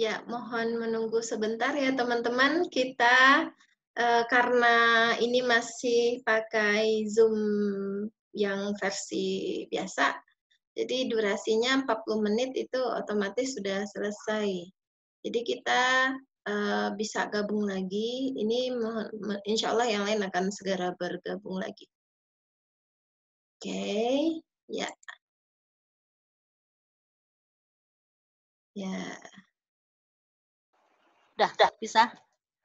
Ya, mohon menunggu sebentar ya teman-teman. Kita karena ini masih pakai Zoom yang versi biasa, jadi durasinya 40 menit itu otomatis sudah selesai. Jadi kita bisa gabung lagi. Ini insya Allah yang lain akan segera bergabung lagi. Oke, ya. Ya. Udah bisa?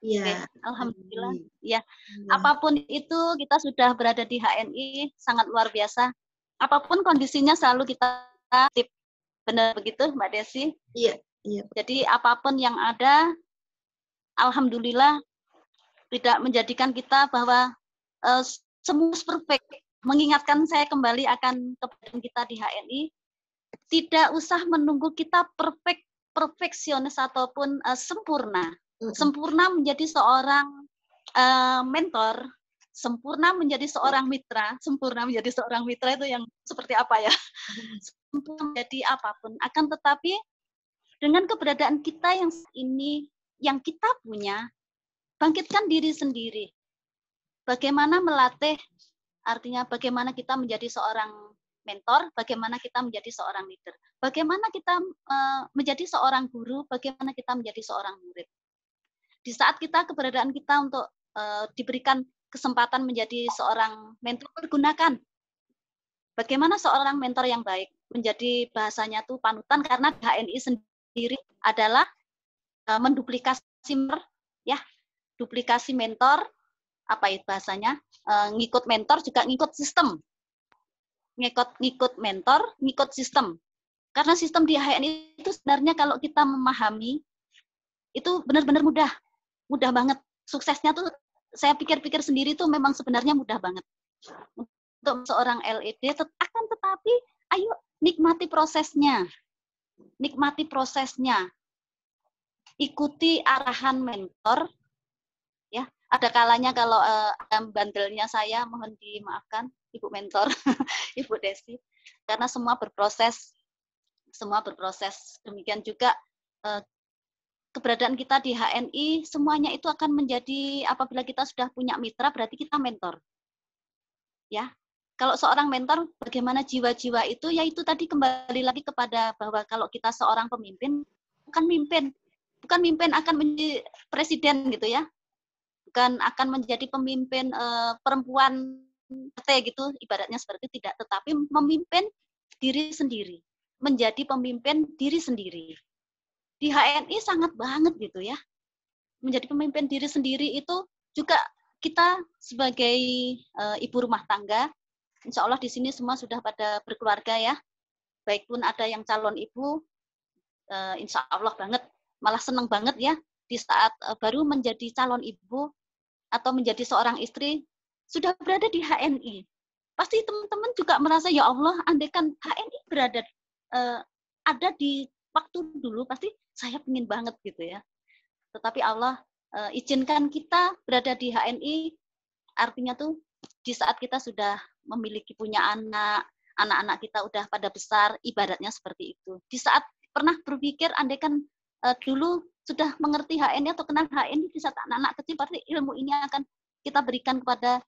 Iya. Oke, alhamdulillah. Ya, apapun itu kita sudah berada di HNI sangat luar biasa. Apapun kondisinya selalu kita tip. Benar begitu, Mbak Desi? Iya, iya. Jadi apapun yang ada, alhamdulillah tidak menjadikan kita bahwa semua perfect. Mengingatkan saya kembali akan keberadaan kita di HNI, tidak usah menunggu kita perfeksionis ataupun sempurna. Sempurna menjadi seorang mentor, sempurna menjadi seorang mitra, sempurna menjadi seorang mitra itu yang seperti apa ya? Sempurna menjadi apapun. Akan tetapi dengan keberadaan kita yang ini, yang kita punya, bangkitkan diri sendiri. Bagaimana melatih, artinya bagaimana kita menjadi seorang mentor, bagaimana kita menjadi seorang leader, bagaimana kita menjadi seorang guru, bagaimana kita menjadi seorang murid. Di saat kita keberadaan kita untuk diberikan kesempatan menjadi seorang mentor, gunakan. Bagaimana seorang mentor yang baik menjadi bahasanya tuh panutan, karena HNI sendiri adalah menduplikasi ya, duplikasi mentor, apa itu bahasanya, ngikut mentor juga ngikut sistem, ngikut mentor, ngikut sistem. Karena sistem di HNI itu sebenarnya kalau kita memahami itu benar-benar mudah banget. Suksesnya tuh saya pikir-pikir sendiri tuh memang sebenarnya mudah banget untuk seorang LED. Akan tetapi ayo nikmati prosesnya, ikuti arahan mentor. Ya, ada kalanya kalau bandelnya saya mohon dimaafkan Ibu mentor, Ibu Desi, karena semua berproses. Demikian juga keberadaan kita di HNI, semuanya itu akan menjadi, apabila kita sudah punya mitra, berarti kita mentor. Ya, kalau seorang mentor, bagaimana jiwa-jiwa itu, ya itu tadi kembali lagi kepada bahwa kalau kita seorang pemimpin, bukan mimpin akan menjadi presiden gitu ya, bukan akan menjadi pemimpin perempuan gitu, ibaratnya seperti tidak, tetapi memimpin diri sendiri, menjadi pemimpin diri sendiri. Di HNI sangat banget gitu ya. Menjadi pemimpin diri sendiri itu juga kita sebagai ibu rumah tangga, insya Allah di sini semua sudah pada berkeluarga ya. Baik pun ada yang calon ibu, insya Allah banget, malah senang banget ya di saat baru menjadi calon ibu atau menjadi seorang istri sudah berada di HNI. Pasti teman-teman juga merasa ya Allah, andaikan HNI berada ada di waktu dulu, pasti saya ingin banget gitu ya. Tetapi Allah izinkan kita berada di HNI, artinya tuh di saat kita sudah memiliki punya anak-anak kita udah pada besar, ibaratnya seperti itu. Di saat pernah berpikir andaikan dulu sudah mengerti HNI atau kenal HNI di saat anak-anak kecil, pasti ilmu ini akan kita berikan kepada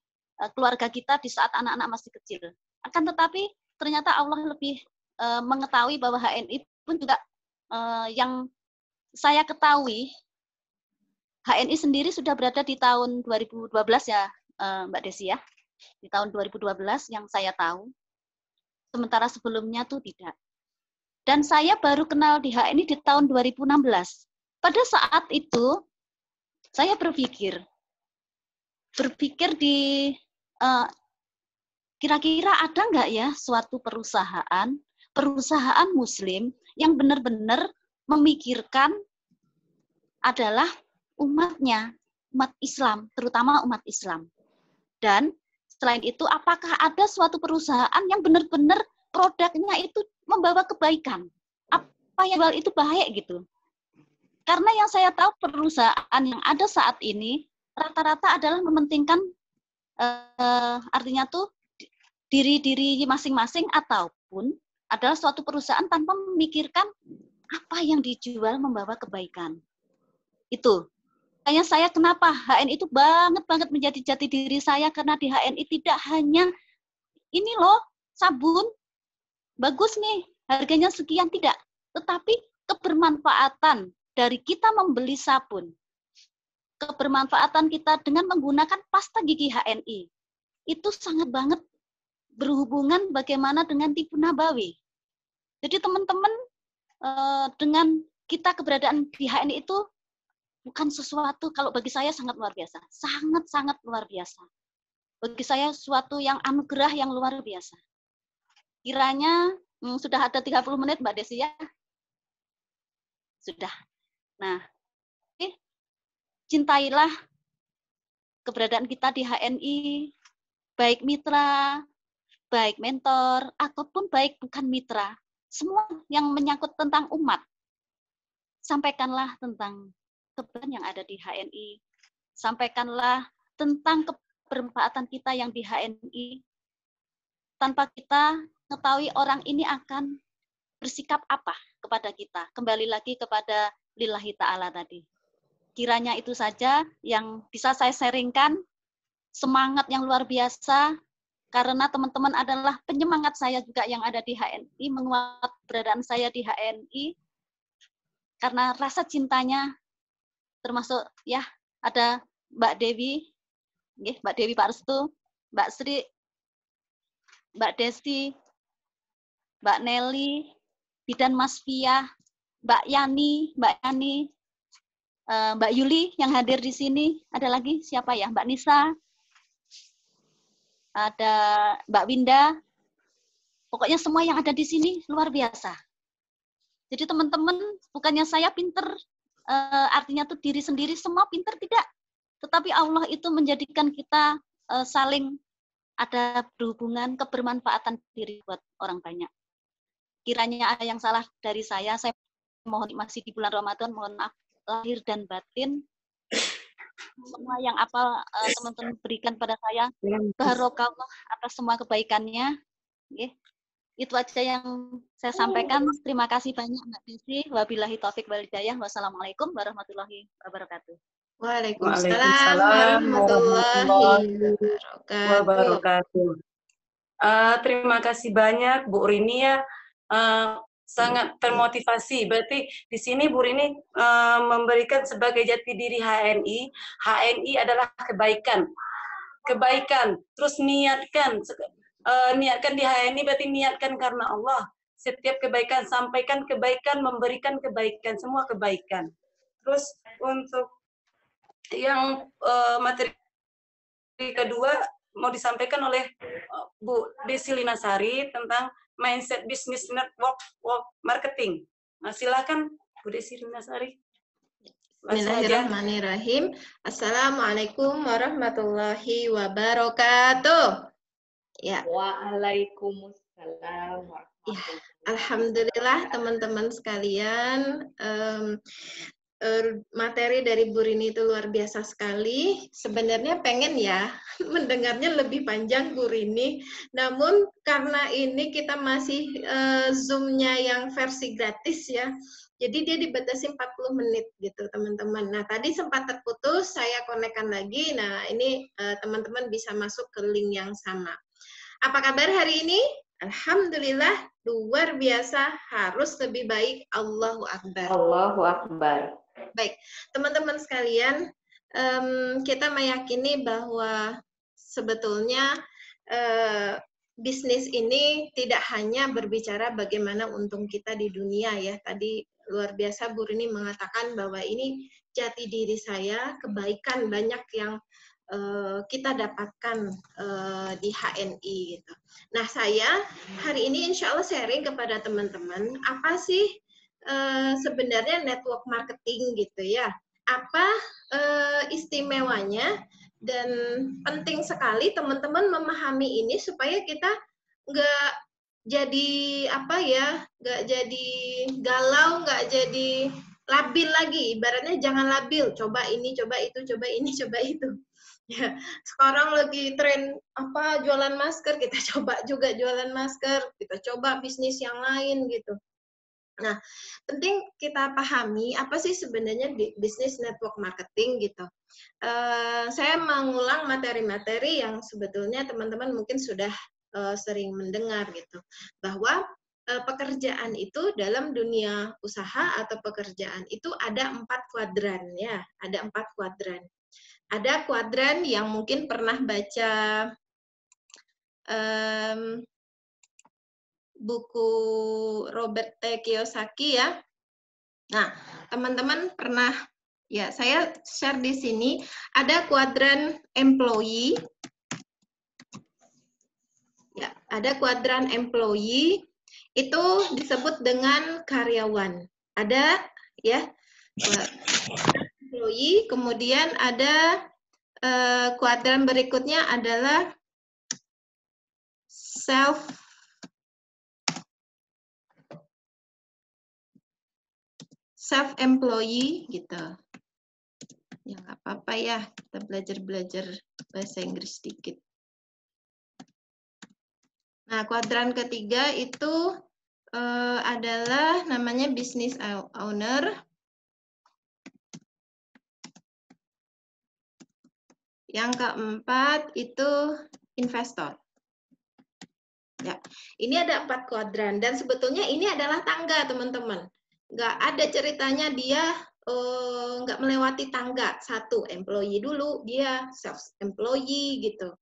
keluarga kita di saat anak-anak masih kecil. Akan tetapi ternyata Allah lebih mengetahui bahwa HNI pun juga yang saya ketahui, HNI sendiri sudah berada di tahun 2012 ya, Mbak Desi ya. Di tahun 2012 yang saya tahu. Sementara sebelumnya tuh tidak. Dan saya baru kenal di HNI di tahun 2016. Pada saat itu, saya berpikir di kira-kira ada nggak ya suatu perusahaan Muslim yang benar-benar memikirkan adalah umatnya, umat Islam, terutama umat Islam. Dan selain itu, apakah ada suatu perusahaan yang benar-benar produknya itu membawa kebaikan? Apa yang jual itu baik gitu? Karena yang saya tahu perusahaan yang ada saat ini rata-rata adalah mementingkan artinya tuh diri masing-masing ataupun adalah suatu perusahaan tanpa memikirkan apa yang dijual membawa kebaikan. Itu. Makanya saya kenapa HNI itu banget menjadi jati diri saya, karena di HNI tidak hanya ini loh, sabun, bagus nih, harganya sekian, tidak. Tetapi kebermanfaatan dari kita membeli sabun, kebermanfaatan kita dengan menggunakan pasta gigi HNI, itu sangat banget berhubungan bagaimana dengan tibu nabawi. Jadi teman-teman, dengan kita keberadaan di HNI itu bukan sesuatu, kalau bagi saya sangat luar biasa. Sangat-sangat luar biasa. Bagi saya suatu yang anugerah yang luar biasa. Kiranya sudah ada 30 menit Mbak Desi ya? Sudah. Nah, cintailah keberadaan kita di HNI, baik mitra, baik mentor, ataupun baik bukan mitra. Semua yang menyangkut tentang umat. Sampaikanlah tentang kebenaran yang ada di HNI. Sampaikanlah tentang kebermanfaatan kita yang di HNI. Tanpa kita mengetahui orang ini akan bersikap apa kepada kita. Kembali lagi kepada lillahi ta'ala tadi. Kiranya itu saja yang bisa saya sharingkan. Semangat yang luar biasa, karena teman-teman adalah penyemangat saya juga yang ada di HNI, menguat keberadaan saya di HNI, karena rasa cintanya, termasuk ya ada Mbak Dewi, Mbak Dewi Pak Restu, Mbak Sri, Mbak Desi, Mbak Nelly, Bidan Mas Fia, Mbak Yani, Mbak Yuli yang hadir di sini. Ada lagi siapa ya? Mbak Nisa, ada Mbak Winda. Pokoknya semua yang ada di sini luar biasa. Jadi teman-teman, bukannya saya pinter, artinya tuh diri sendiri semua pinter, tidak. Tetapi Allah itu menjadikan kita saling ada berhubungan, kebermanfaatan diri buat orang banyak. Kiranya ada yang salah dari saya mohon masih di bulan Ramadan, mohon maaf lahir dan batin. Semua yang apa teman-teman berikan pada saya, barokahullah atas semua kebaikannya. Itu aja yang saya sampaikan. Terima kasih banyak Mbak Desi. Wabillahi taufik wal hidayah. Wassalamualaikum warahmatullahi wabarakatuh. Waalaikumsalam warahmatullahi wabarakatuh. Terima kasih banyak Bu Rini ya. Sangat termotivasi. Berarti di sini Bu Rini memberikan sebagai jati diri HNI. HNI adalah kebaikan. Terus niatkan di HNI berarti niatkan karena Allah. Setiap kebaikan, sampaikan kebaikan, memberikan kebaikan, semua kebaikan. Terus untuk yang materi kedua mau disampaikan oleh Bu Desi Linasari tentang mindset business network marketing. Nah, silakan Bu Desi Linasari. Bismillahirrahmanirrahim. Assalamualaikum warahmatullahi wabarakatuh. Ya. Waalaikumsalam. Ya, alhamdulillah teman-teman sekalian, materi dari Bu Rini itu luar biasa sekali. Sebenarnya pengen ya mendengarnya lebih panjang Bu Rini, namun karena ini kita masih Zoom-nya yang versi gratis ya, jadi dia dibatasi 40 menit gitu teman-teman. Nah tadi sempat terputus, saya konekkan lagi. Nah ini teman-teman bisa masuk ke link yang sama. Apa kabar hari ini? Alhamdulillah, luar biasa, harus lebih baik. Allahu Akbar. Allahu Akbar. Baik, teman-teman sekalian, kita meyakini bahwa sebetulnya bisnis ini tidak hanya berbicara bagaimana untung kita di dunia ya. Tadi luar biasa Bu Rini mengatakan bahwa ini jati diri saya, kebaikan banyak yang kita dapatkan di HNI gitu. Nah saya hari ini insya Allah sharing kepada teman-teman apa sih sebenarnya network marketing gitu ya. Apa istimewanya, dan penting sekali teman-teman memahami ini supaya kita nggak jadi apa ya, nggak jadi galau, nggak jadi labil lagi. Ibaratnya jangan labil, coba ini, coba itu, coba ini, coba itu. Ya, sekarang lagi tren apa jualan masker, kita coba juga jualan masker, kita coba bisnis yang lain gitu. Nah, penting kita pahami apa sih sebenarnya bisnis network marketing gitu. Saya mengulang materi-materi yang sebetulnya teman-teman mungkin sudah sering mendengar gitu, bahwa pekerjaan itu dalam dunia usaha atau pekerjaan itu ada 4 kuadran ya, ada 4 kuadran. Ada kuadran yang mungkin pernah baca buku Robert T. Kiyosaki ya. Nah, teman-teman pernah, ya saya share di sini, ada kuadran employee, ya, ada kuadran employee, itu disebut dengan karyawan. Ada ya, employee, kemudian ada kuadran berikutnya adalah self-employee gitu. Ya nggak apa-apa ya, kita belajar bahasa Inggris sedikit. Nah, kuadran ketiga itu adalah namanya business owner. Yang keempat itu investor. Ya, ini ada 4 kuadran dan sebetulnya ini adalah tangga, teman-teman. Nggak ada ceritanya dia nggak melewati tangga. Satu, employee dulu, dia self-employee gitu.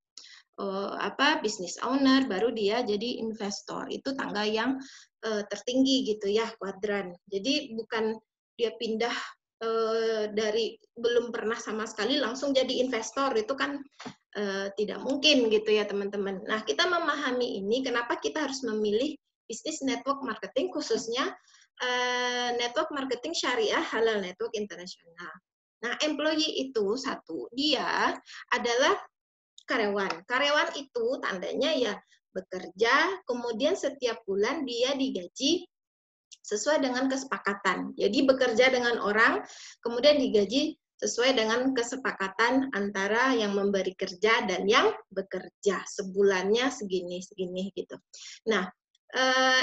Business owner, baru dia jadi investor. Itu tangga yang tertinggi gitu ya, kuadran. Jadi bukan dia pindah dari belum pernah sama sekali langsung jadi investor, itu kan tidak mungkin gitu ya teman-teman. Nah, kita memahami ini kenapa kita harus memilih bisnis network marketing, khususnya network marketing syariah halal network internasional. Nah, employee itu satu, dia adalah karyawan. Karyawan itu tandanya ya bekerja, kemudian setiap bulan dia digaji sesuai dengan kesepakatan. Jadi bekerja dengan orang, kemudian digaji sesuai dengan kesepakatan antara yang memberi kerja dan yang bekerja. Sebulannya segini gitu. Nah,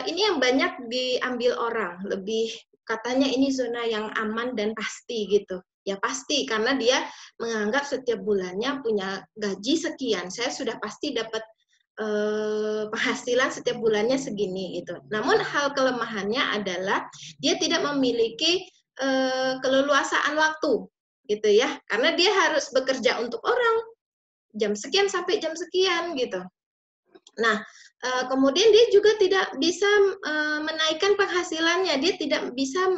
ini yang banyak diambil orang, lebih katanya ini zona yang aman dan pasti gitu. Ya pasti, karena dia menganggap setiap bulannya punya gaji sekian. Saya sudah pasti dapat penghasilan setiap bulannya segini gitu. Namun hal kelemahannya adalah dia tidak memiliki keleluasaan waktu gitu ya, karena dia harus bekerja untuk orang jam sekian sampai jam sekian gitu. Nah, kemudian dia juga tidak bisa menaikkan penghasilannya, dia tidak bisa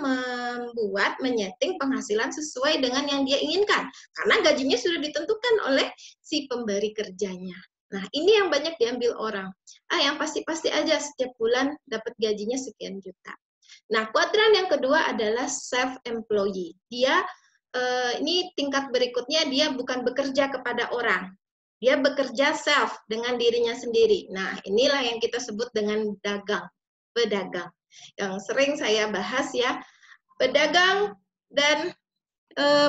menyeting penghasilan sesuai dengan yang dia inginkan, karena gajinya sudah ditentukan oleh si pemberi kerjanya. Nah, ini yang banyak diambil orang. Yang pasti-pasti aja setiap bulan dapat gajinya sekian juta. Nah, kuadran yang kedua adalah self-employee. Dia, ini tingkat berikutnya, dia bukan bekerja kepada orang. Dia bekerja self dengan dirinya sendiri. Nah, inilah yang kita sebut dengan pedagang. Yang sering saya bahas ya, pedagang dan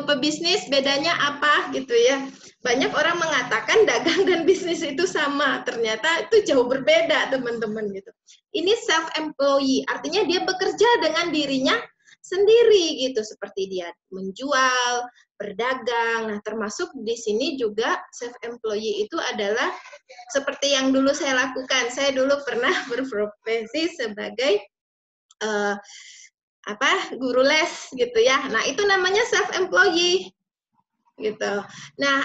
pebisnis bedanya apa gitu ya. Banyak orang mengatakan dagang dan bisnis itu sama, ternyata itu jauh berbeda teman-teman gitu. Ini self-employee, artinya dia bekerja dengan dirinya sendiri gitu, seperti dia menjual, berdagang. Nah, termasuk di sini juga self-employee itu adalah seperti yang dulu saya lakukan. Saya dulu pernah berprofesi sebagai guru les gitu ya. Nah, itu namanya self-employee gitu. Nah,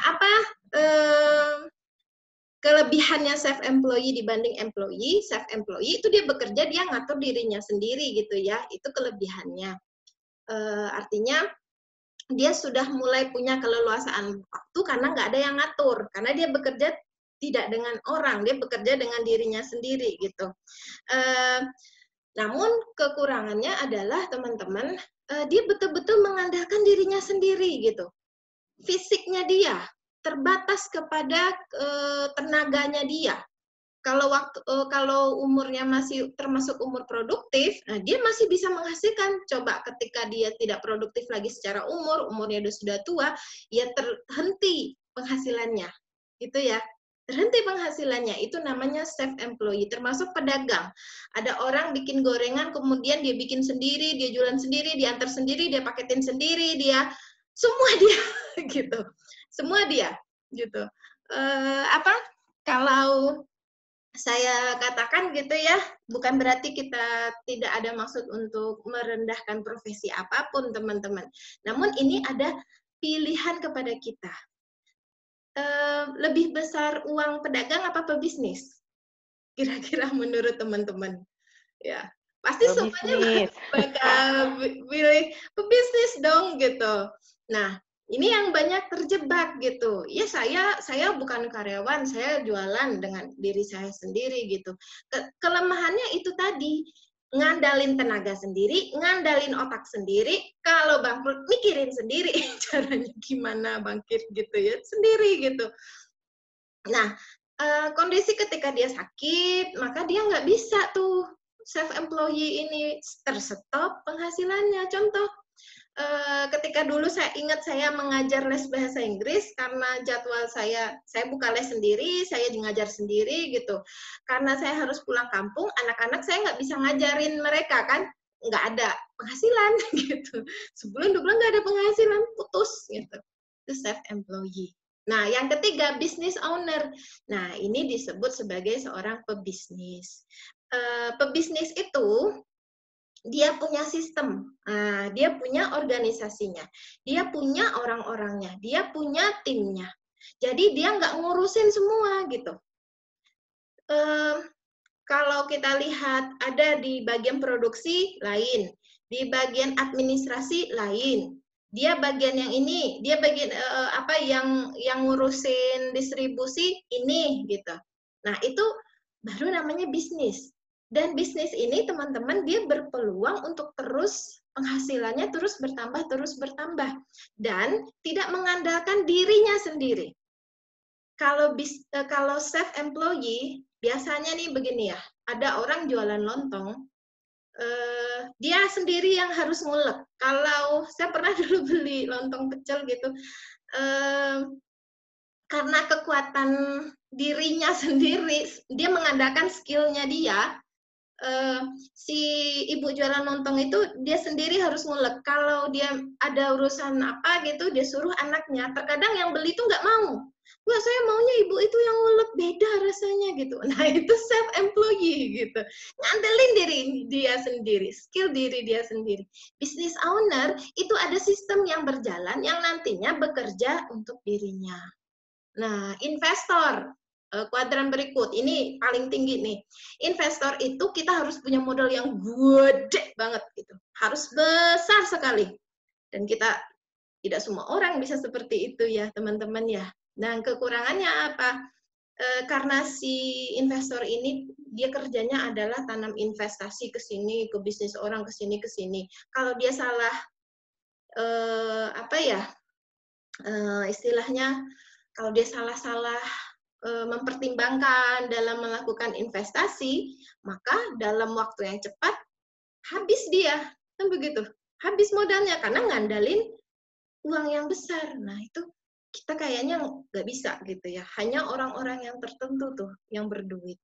kelebihannya self-employee dibanding employee? Self-employee itu dia bekerja, dia ngatur dirinya sendiri gitu ya. Itu kelebihannya. Artinya dia sudah mulai punya keleluasaan waktu karena nggak ada yang ngatur. Karena dia bekerja tidak dengan orang, dia bekerja dengan dirinya sendiri gitu. Namun kekurangannya adalah teman-teman, dia betul-betul mengandalkan dirinya sendiri gitu. Fisiknya dia terbatas kepada tenaganya dia. Kalau umurnya masih termasuk umur produktif, nah dia masih bisa menghasilkan. Coba ketika dia tidak produktif lagi secara umurnya sudah tua, ya terhenti penghasilannya, gitu ya. Berhenti penghasilannya, itu namanya self-employed, termasuk pedagang. Ada orang bikin gorengan, kemudian dia bikin sendiri, dia jualan sendiri, dia antar sendiri, dia paketin sendiri, dia semua dia gitu, semua dia gitu. Kalau saya katakan gitu ya, bukan berarti kita tidak ada maksud untuk merendahkan profesi apapun, teman-teman. Namun ini ada pilihan kepada kita. Lebih besar uang pedagang apa pebisnis? Kira-kira menurut teman-teman. Ya, pasti semuanya bakal pilih pebisnis dong gitu. Nah, ini yang banyak terjebak gitu. Ya saya bukan karyawan, saya jualan dengan diri saya sendiri gitu. Kelemahannya itu tadi, ngandalin tenaga sendiri, ngandalin otak sendiri, kalau bangkrut mikirin sendiri caranya gimana bangkit gitu ya, sendiri gitu. Nah, kondisi ketika dia sakit, maka dia nggak bisa tuh self-employee ini terstop penghasilannya. Contoh, ketika dulu saya ingat saya mengajar les bahasa Inggris karena jadwal saya buka les sendiri, saya ngajar sendiri gitu. Karena saya harus pulang kampung, anak-anak saya nggak bisa ngajarin mereka kan, nggak ada penghasilan gitu. Sebulan 2 bulan nggak ada penghasilan, putus gitu. Itu self-employee. Nah, yang ketiga, business owner. Nah, ini disebut sebagai seorang pebisnis. Pebisnis itu dia punya sistem, dia punya organisasinya, dia punya orang-orangnya, dia punya timnya. Jadi dia nggak ngurusin semua gitu. Kalau kita lihat ada di bagian produksi lain, di bagian administrasi lain, dia bagian yang ini, dia bagian yang ngurusin distribusi ini gitu. Nah itu baru namanya bisnis. Dan bisnis ini teman-teman dia berpeluang untuk terus penghasilannya terus bertambah dan tidak mengandalkan dirinya sendiri. Kalau self-employee biasanya nih begini ya, ada orang jualan lontong, dia sendiri yang harus ngulek. Kalau saya pernah dulu beli lontong pecel gitu, karena kekuatan dirinya sendiri, dia mengandalkan skillnya dia. Si ibu jualan lontong itu dia sendiri harus ngulek. Kalau dia ada urusan apa gitu, dia suruh anaknya. Terkadang yang beli itu nggak mau. Nggak, saya maunya ibu itu yang ngulek, beda rasanya gitu. Nah itu self-employee gitu. Ngandelin diri dia sendiri, skill diri dia sendiri. Business owner itu ada sistem yang berjalan yang nantinya bekerja untuk dirinya. Nah, investor. Kuadran berikut, ini paling tinggi nih. Investor itu kita harus punya modal yang gede banget gitu. Harus besar sekali. Dan kita tidak semua orang bisa seperti itu ya, teman-teman ya. Nah, kekurangannya apa? Karena si investor ini dia kerjanya adalah tanam investasi ke sini, ke bisnis orang ke sini ke sini. Kalau dia salah istilahnya kalau dia salah-salah mempertimbangkan dalam melakukan investasi, maka dalam waktu yang cepat habis dia, kan begitu, habis modalnya karena ngandalin uang yang besar. Nah itu kita kayaknya nggak bisa gitu ya, hanya orang-orang yang tertentu tuh yang berduit.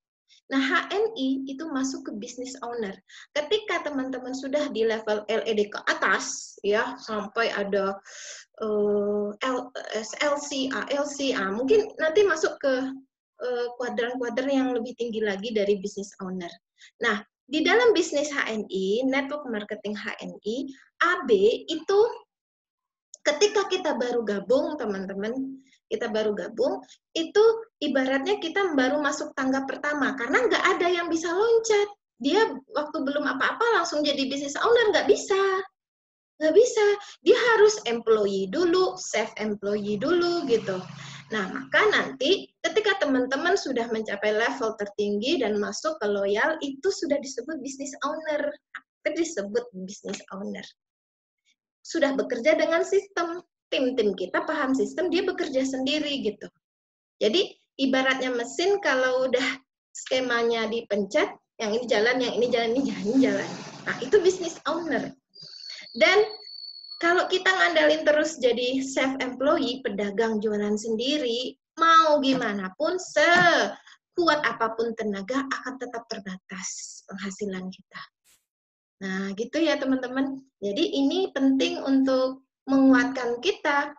Nah HNI itu masuk ke business owner. Ketika teman-teman sudah di level LED ke atas, ya sampai ada SLC, ALC, mungkin nanti masuk ke kuadran-kuadran yang lebih tinggi lagi dari business owner. Nah, di dalam bisnis HNI, network marketing HNI, AB itu ketika kita baru gabung, teman-teman, kita baru gabung, itu ibaratnya kita baru masuk tangga pertama, karena nggak ada yang bisa loncat. Dia waktu belum apa-apa langsung jadi business owner, nggak bisa. Nggak bisa, dia harus employee dulu, self-employee dulu gitu. Nah, maka nanti ketika teman-teman sudah mencapai level tertinggi dan masuk ke loyal, itu sudah disebut business owner. Itu disebut business owner. Sudah bekerja dengan sistem. Tim-tim kita paham sistem, dia bekerja sendiri gitu. Jadi, ibaratnya mesin kalau udah skemanya dipencet, yang ini jalan, yang ini jalan, ini jalan. Nah, itu business owner. Dan kalau kita ngandalin terus jadi self-employee, pedagang jualan sendiri, mau gimana pun, sekuat apapun tenaga akan tetap terbatas penghasilan kita. Nah, gitu ya teman-teman. Jadi ini penting untuk menguatkan kita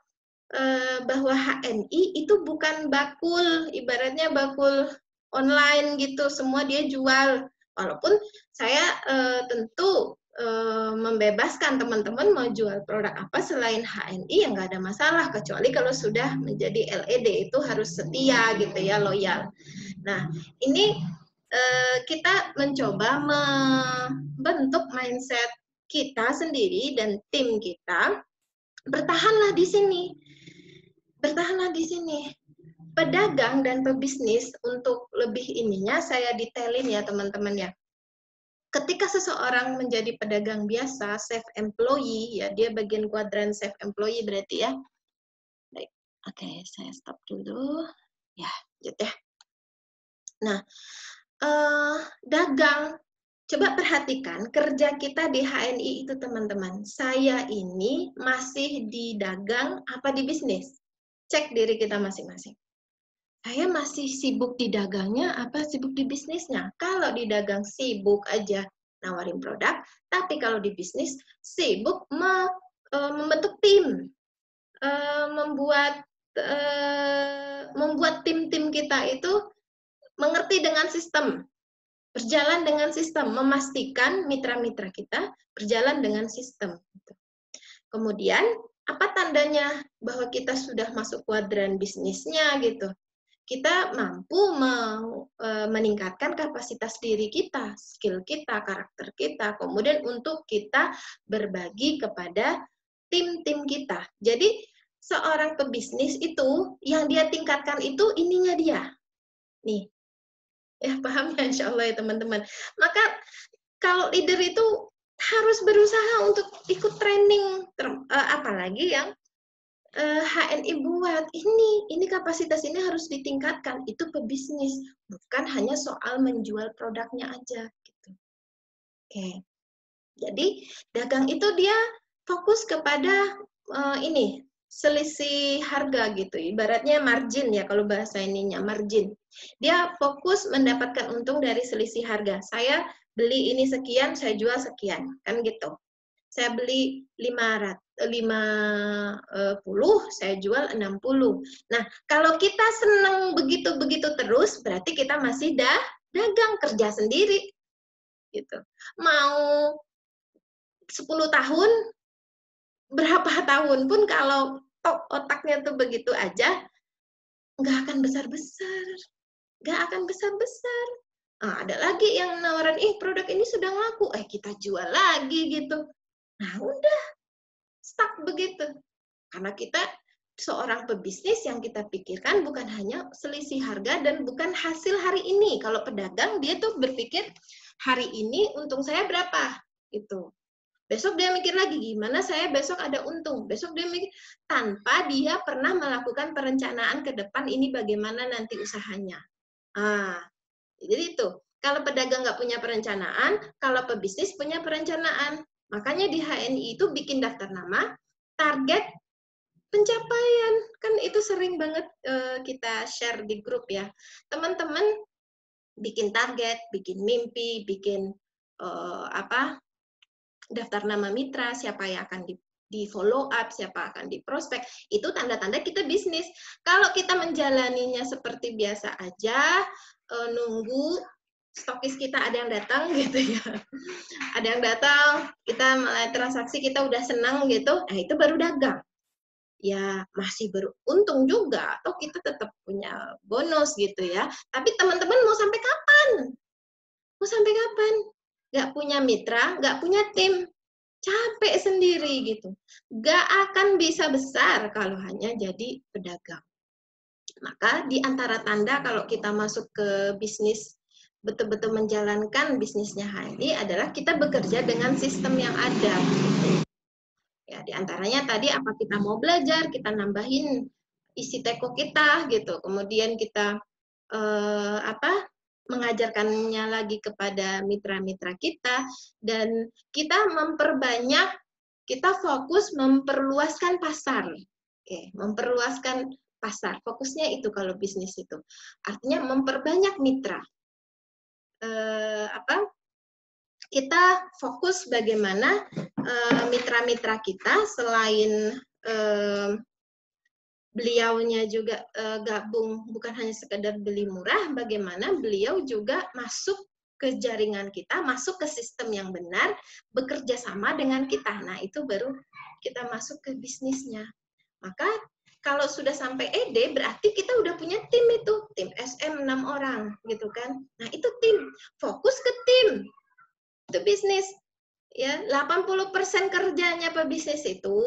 bahwa HNI itu bukan bakul, ibaratnya bakul online gitu, semua dia jual. Walaupun saya tentu membebaskan teman-teman mau jual produk apa selain HNI yang nggak ada masalah, kecuali kalau sudah menjadi LED itu harus setia gitu ya, loyal. Nah, ini kita mencoba membentuk mindset kita sendiri dan tim kita, bertahanlah di sini. Bertahanlah di sini. Pedagang dan pebisnis, untuk lebih ininya saya detailin ya teman-teman ya. Ketika seseorang menjadi pedagang biasa, self-employee, ya dia bagian kuadran self-employee berarti ya. Baik, oke, saya stop dulu. Ya, lanjut ya. Nah, dagang, coba perhatikan kerja kita di HNI itu teman-teman. Saya ini masih di dagang apa di bisnis? Cek diri kita masing-masing. Saya masih sibuk di dagangnya apa sibuk di bisnisnya? Kalau di dagang sibuk aja nawarin produk, tapi kalau di bisnis sibuk membentuk tim, membuat tim-tim kita itu mengerti dengan sistem, berjalan dengan sistem, memastikan mitra-mitra kita berjalan dengan sistem. Kemudian apa tandanya bahwa kita sudah masuk kuadran bisnisnya gitu? Kita mampu meningkatkan kapasitas diri kita, skill kita, karakter kita, kemudian untuk kita berbagi kepada tim-tim kita. Jadi seorang pebisnis itu yang dia tingkatkan itu ininya dia. Nih, ya paham ya insya Allah ya teman-teman. Maka kalau leader itu harus berusaha untuk ikut training, apalagi yang HNI buat ini kapasitas ini harus ditingkatkan, itu pebisnis, bukan hanya soal menjual produknya aja gitu. Oke. Jadi dagang itu dia fokus kepada ini selisih harga gitu, ibaratnya margin ya kalau bahasa ininya margin. Dia fokus mendapatkan untung dari selisih harga. Saya beli ini sekian, saya jual sekian, kan gitu. Saya beli 50, saya jual 60. Nah, kalau kita senang begitu-begitu terus, berarti kita masih dagang, kerja sendiri. Gitu. Mau 10 tahun, berapa tahun pun kalau otaknya tuh begitu aja, nggak akan besar-besar. Nggak akan besar-besar. Nah, ada lagi yang nawaran, produk ini sudah laku, kita jual lagi gitu. Nah, udah stuck begitu. Karena kita seorang pebisnis yang kita pikirkan bukan hanya selisih harga dan bukan hasil hari ini. Kalau pedagang dia tuh berpikir hari ini untung saya berapa gitu. Besok dia mikir lagi gimana saya besok ada untung. Besok dia mikir tanpa dia pernah melakukan perencanaan ke depan ini bagaimana nanti usahanya. Jadi itu. Kalau pedagang nggak punya perencanaan, kalau pebisnis punya perencanaan. Makanya di HNI itu bikin daftar nama, target, pencapaian. Kan itu sering banget kita share di grup ya. Teman-teman bikin target, bikin mimpi, bikin daftar nama mitra, siapa yang akan di follow up, siapa akan di prospek, itu tanda-tanda kita bisnis. Kalau kita menjalaninya seperti biasa aja, nunggu stokis kita ada yang datang gitu ya, ada yang datang, kita mulai transaksi, kita udah senang gitu, nah itu baru dagang. Ya masih beruntung juga, atau kita tetap punya bonus gitu ya. Tapi teman-teman mau sampai kapan? Mau sampai kapan? Nggak punya mitra, nggak punya tim, capek sendiri gitu. Nggak akan bisa besar kalau hanya jadi pedagang. Maka di antara tanda kalau kita masuk ke bisnis, betul-betul menjalankan bisnisnya HNI adalah kita bekerja dengan sistem yang ada. Ya, di antaranya tadi apa kita mau belajar, kita nambahin isi teko kita gitu. Kemudian kita mengajarkannya lagi kepada mitra-mitra kita, dan kita memperbanyak, kita fokus memperluaskan pasar. Oke, memperluaskan pasar. Fokusnya itu kalau bisnis itu. Artinya memperbanyak mitra. Kita fokus bagaimana mitra-mitra kita selain beliaunya juga gabung bukan hanya sekedar beli murah, bagaimana beliau juga masuk ke jaringan kita, masuk ke sistem yang benar, bekerja sama dengan kita. Nah, itu baru kita masuk ke bisnisnya. Maka kalau sudah sampai ED, berarti kita udah punya tim itu, tim SM 6 orang, gitu kan. Nah, itu tim, fokus ke tim, itu bisnis. Ya, 80% kerjanya pebisnis itu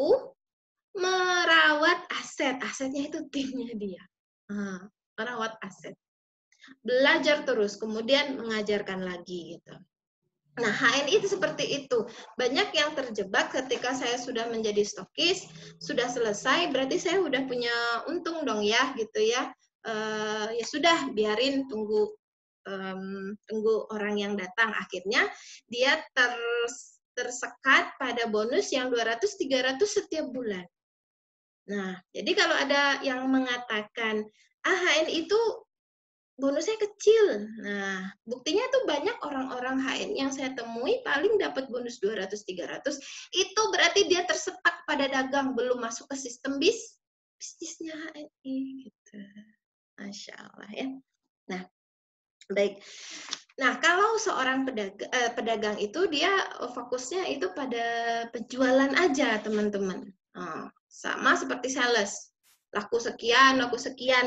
merawat aset, asetnya itu timnya dia. Merawat aset. Belajar terus, kemudian mengajarkan lagi gitu. Nah, HNI itu seperti itu. Banyak yang terjebak ketika saya sudah menjadi stokis, sudah selesai, berarti saya udah punya untung dong ya, gitu ya. Ya sudah, biarin tunggu orang yang datang. Akhirnya dia tersekat pada bonus yang 200-300 setiap bulan. Nah, jadi kalau ada yang mengatakan, HNI itu bonusnya kecil. Nah, buktinya tuh banyak orang-orang HNI yang saya temui paling dapat bonus 200-300, itu berarti dia tersetak pada dagang, belum masuk ke sistem bisnisnya HNI gitu. Masya Allah ya. Nah, baik. Nah, kalau seorang pedagang itu dia fokusnya itu pada penjualan aja, teman-teman. Sama seperti sales. Laku sekian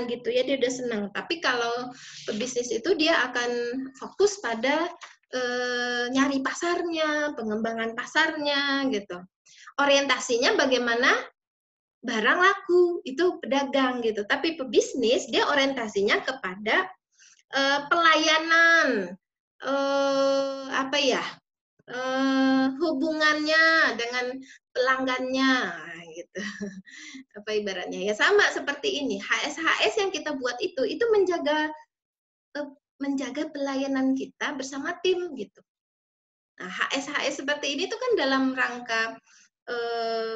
gitu ya, dia udah senang. Tapi kalau pebisnis itu dia akan fokus pada nyari pasarnya, pengembangan pasarnya gitu. Orientasinya bagaimana barang laku, itu pedagang gitu. Tapi pebisnis dia orientasinya kepada pelayanan, hubungannya dengan pelanggannya gitu. Apa ibaratnya ya sama seperti ini, HS yang kita buat itu menjaga pelayanan kita bersama tim gitu. Nah, HS seperti ini tuh kan dalam rangka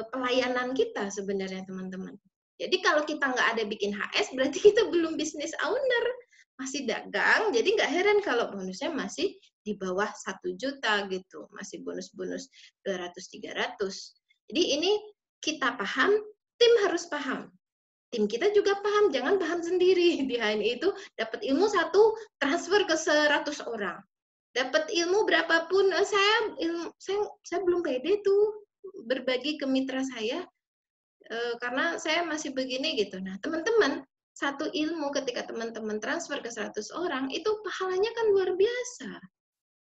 pelayanan kita sebenarnya, teman-teman. Jadi kalau kita nggak ada bikin HS, berarti kita belum business owner, masih dagang. Jadi nggak heran kalau bonusnya masih di bawah 1 juta gitu, masih bonus-bonus 200-300. Jadi ini kita paham, tim harus paham. Tim kita juga paham, jangan paham sendiri. Di HNI itu dapat ilmu satu, transfer ke 100 orang. Dapat ilmu berapapun, saya belum pede tuh berbagi ke mitra saya, karena saya masih begini gitu. Nah, teman-teman, satu ilmu ketika teman-teman transfer ke 100 orang, itu pahalanya kan luar biasa.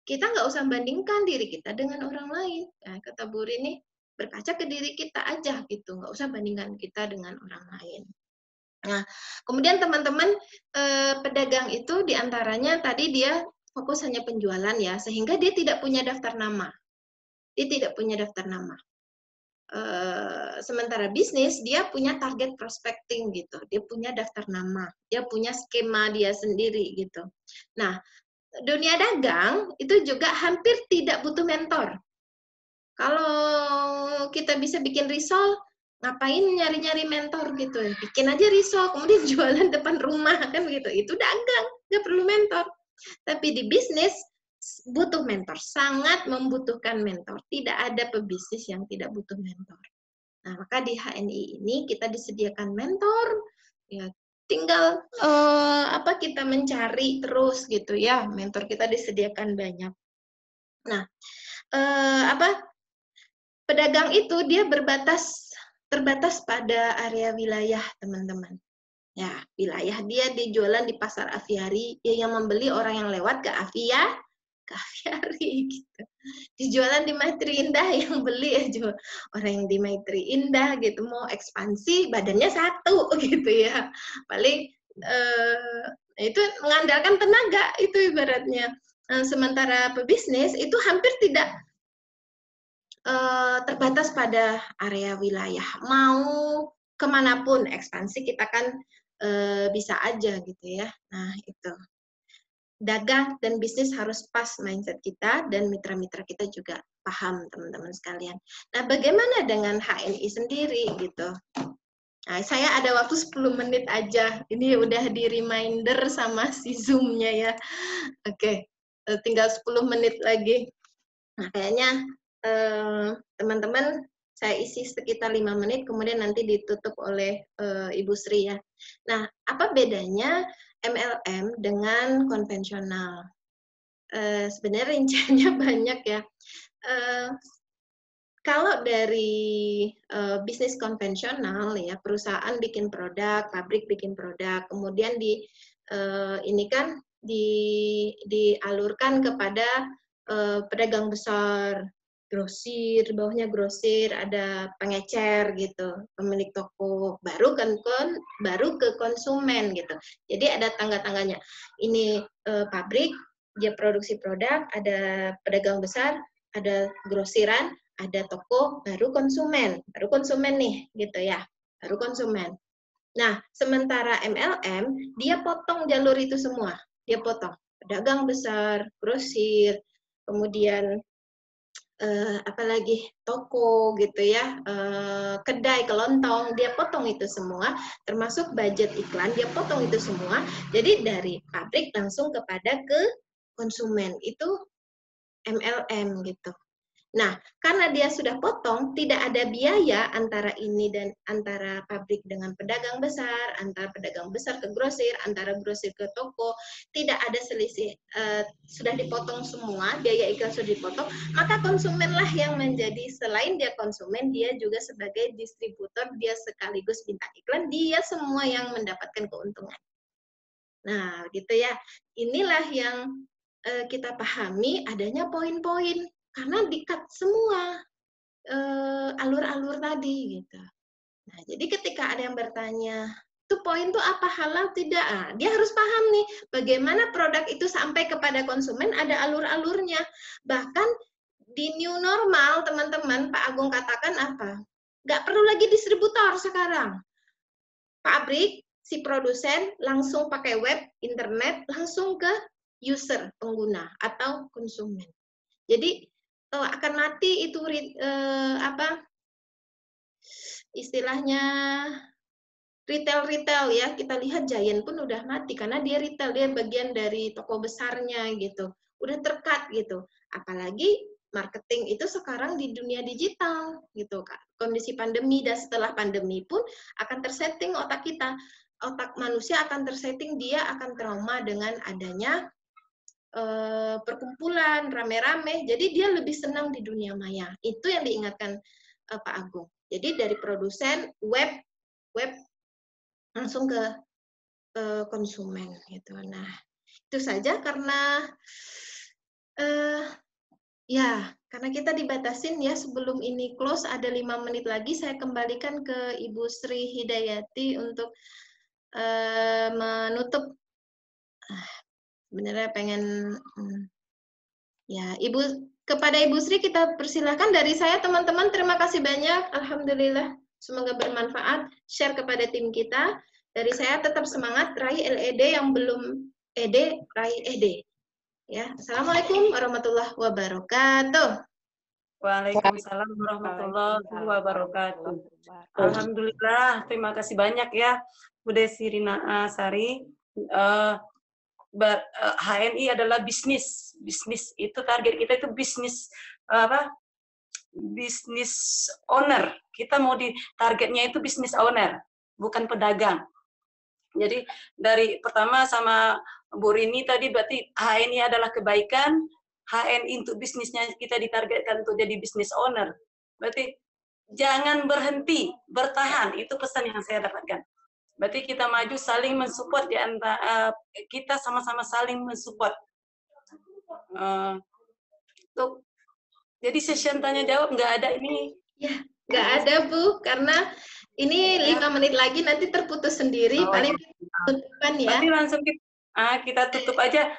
Kita nggak usah bandingkan diri kita dengan orang lain. Nah, kata Bu Rini, berkaca ke diri kita aja gitu, nggak usah bandingkan kita dengan orang lain. Nah, kemudian teman-teman, pedagang itu diantaranya tadi dia fokus hanya penjualan ya, sehingga dia tidak punya daftar nama. Dia tidak punya daftar nama. Sementara bisnis dia punya target prospecting gitu, dia punya daftar nama, dia punya skema dia sendiri gitu. Nah, dunia dagang itu juga hampir tidak butuh mentor. Kalau kita bisa bikin risol, ngapain nyari-nyari mentor gitu? Bikin aja risol, kemudian jualan depan rumah kan gitu. Itu dagang, nggak perlu mentor. Tapi di bisnis butuh mentor, sangat membutuhkan mentor. Tidak ada pebisnis yang tidak butuh mentor. Nah, maka di HNI ini kita disediakan mentor, ya tinggal kita mencari terus gitu ya. Mentor kita disediakan banyak. Nah, pedagang itu dia terbatas pada area wilayah, teman-teman. Ya, wilayah dia dijualan di pasar aviari, ya yang membeli orang yang lewat ke aviari gitu. Dijualan di Maitri Indah, yang beli ya orang yang di Maitri Indah gitu, mau ekspansi badannya satu gitu ya. Paling itu mengandalkan tenaga itu ibaratnya. Sementara pebisnis itu hampir tidak terbatas pada area wilayah. Mau kemanapun ekspansi kita kan bisa aja gitu ya. Nah, itu. Dagang dan bisnis harus pas mindset kita, dan mitra-mitra kita juga paham, teman-teman sekalian. Nah, bagaimana dengan HNI sendiri gitu? Nah, saya ada waktu 10 menit aja. Ini udah di reminder sama si Zoom-nya ya. Oke, tinggal 10 menit lagi. Nah, kayaknya teman-teman saya isi sekitar 5 menit, kemudian nanti ditutup oleh Ibu Sri ya. Nah, apa bedanya MLM dengan konvensional? Sebenarnya rinciannya banyak ya. Kalau dari bisnis konvensional ya, perusahaan bikin produk, pabrik bikin produk, kemudian ini kan dialurkan kepada pedagang besar, grosir, bawahnya grosir, ada pengecer gitu, pemilik toko, baru ke konsumen gitu. Jadi ada tangga-tangganya. Ini pabrik, dia produksi produk, ada pedagang besar, ada grosiran, ada toko, baru konsumen nih gitu ya, baru konsumen. Nah, sementara MLM dia potong jalur itu semua, dia potong pedagang besar, grosir, kemudian apalagi toko gitu ya, kedai kelontong, dia potong itu semua, termasuk budget iklan, dia potong itu semua. Jadi dari pabrik langsung kepada ke konsumen itu MLM gitu. Nah, karena dia sudah potong, tidak ada biaya antara ini dan antara pabrik dengan pedagang besar, antara pedagang besar ke grosir, antara grosir ke toko, tidak ada selisih. Sudah dipotong semua, biaya iklan sudah dipotong, maka konsumenlah yang menjadi, selain dia konsumen, dia juga sebagai distributor, dia sekaligus bintang iklan, dia semua yang mendapatkan keuntungan. Nah, gitu ya. Inilah yang kita pahami adanya poin-poin. Karena di-cut semua alur-alur tadi gitu. Nah, jadi ketika ada yang bertanya, itu poin tuh apa, halal tidak? Nah, dia harus paham nih, bagaimana produk itu sampai kepada konsumen ada alur-alurnya. Bahkan di new normal, teman-teman, Pak Agung katakan apa? Nggak perlu lagi distributor sekarang. Pabrik, si produsen langsung pakai web, internet, langsung ke user, pengguna, atau konsumen. Jadi akan mati itu apa istilahnya retail ya, kita lihat Giant pun udah mati karena dia retail, dia bagian dari toko besarnya gitu, udah terkat gitu. Apalagi marketing itu sekarang di dunia digital gitu Kak. Kondisi pandemi dan setelah pandemi pun akan tersetting otak kita, otak manusia akan tersetting, dia akan trauma dengan adanya perkumpulan rame-rame, jadi dia lebih senang di dunia maya. Itu yang diingatkan Pak Agung. Jadi dari produsen web langsung ke konsumen gitu. Nah, itu saja karena ya karena kita dibatasin ya, sebelum ini close ada 5 menit lagi, saya kembalikan ke Ibu Sri Hidayati untuk menutup. Sebenarnya pengen ya, kepada Ibu Sri kita persilahkan. Dari saya teman-teman, terima kasih banyak. Alhamdulillah, semoga bermanfaat. Share kepada tim kita. Dari saya tetap semangat, raih LED, yang belum ED, raih ED. Ya, Assalamualaikum warahmatullahi wabarakatuh. Waalaikumsalam warahmatullahi wabarakatuh. Alhamdulillah, terima kasih banyak ya Bu Desi Rina Sari. HNI adalah bisnis itu target kita, itu bisnis bisnis owner. Kita mau di targetnya itu bisnis owner, bukan pedagang. Jadi dari pertama sama Bu Rini tadi, berarti HNI adalah kebaikan, HNI untuk bisnisnya kita ditargetkan untuk jadi bisnis owner. Berarti jangan berhenti, bertahan, itu pesan yang saya dapatkan. Berarti kita maju saling mensupport di antara kita, sama-sama saling mensupport. Jadi session tanya jawab nggak ada ini? Ya, nggak ada Bu, karena ini 5 menit lagi nanti terputus sendiri. Paling tutupan ya. Berarti langsung kita tutup aja.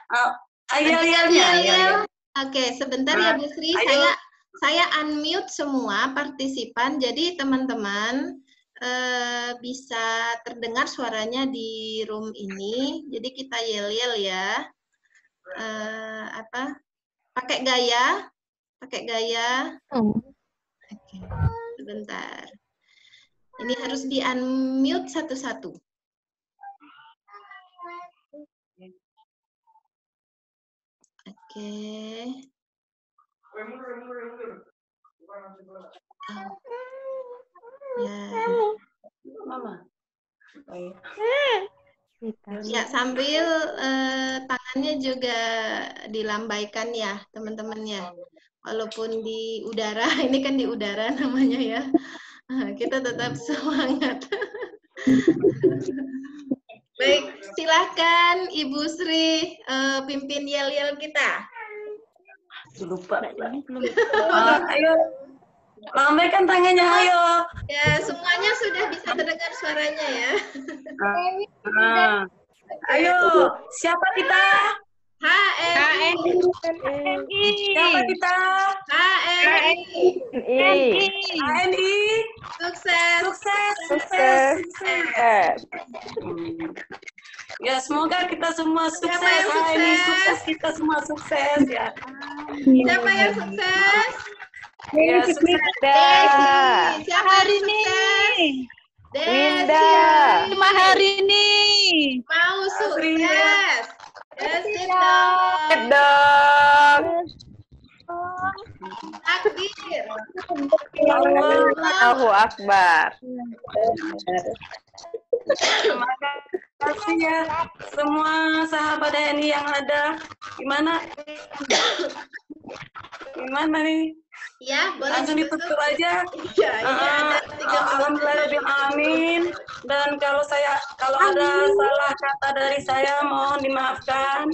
Yel. Oke, sebentar ya Bu Sri, saya unmute semua partisipan. Jadi teman-teman bisa terdengar suaranya di room ini. Jadi kita yel-yel ya. Pakai gaya. Oke, sebentar. Ini harus di-unmute satu-satu. Oke. Ya. Mama. Ya, sambil tangannya juga dilambaikan ya, teman-teman ya. Walaupun di udara, ini kan di udara namanya ya. Kita tetap semangat. Baik, silakan Ibu Sri pimpin yel-yel kita. Lupa. Ayo, lambaikan tangannya, ayo. Ya, semuanya sudah bisa terdengar suaranya ya. Ayo, siapa kita? HNI. Siapa kita? HNI. HNI. Sukses. Sukses, sukses, sukses. Ya, semoga kita semua sukses. Siapa yang HNI sukses? sukses, kita semua sukses ya. Siapa yang sukses? Ya, sukses. Desi. Siapa Hari yang ini. sukses? Desi. Winda. Cuma hari ini. Mau Asri. sukses. Desi dong. Dong. Takbir. Allahu Akbar. Terima kasih ya semua sahabat HNI yang ada. Gimana? Gimana nih? Ya, boleh Langsung ditutup aja. Ya, ini ada 3 Alhamdulillahirobbilalamin. Dan kalau ada salah kata dari saya, mohon dimaafkan.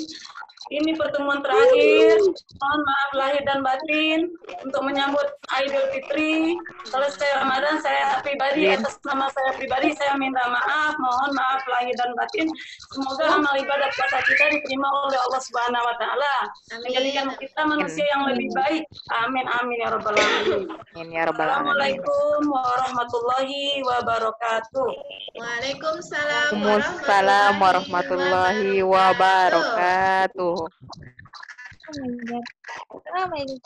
Ini pertemuan terakhir. Mohon maaf lahir dan batin untuk menyambut Idul Fitri. Selesai Ramadan, saya pribadi atas nama saya pribadi saya minta maaf. Mohon maaf lahir dan batin. Semoga amal ibadat puasa kita diterima oleh Allah Subhanahu Wa Taala. Menjadikan kita manusia yang lebih baik. Amin amin ya rabbal alamin. Amin ya rabbal alamin. Assalamualaikum warahmatullahi wabarakatuh. Waalaikumsalam Waalaikumsalam warahmatullahi wabarakatuh. Oh my God.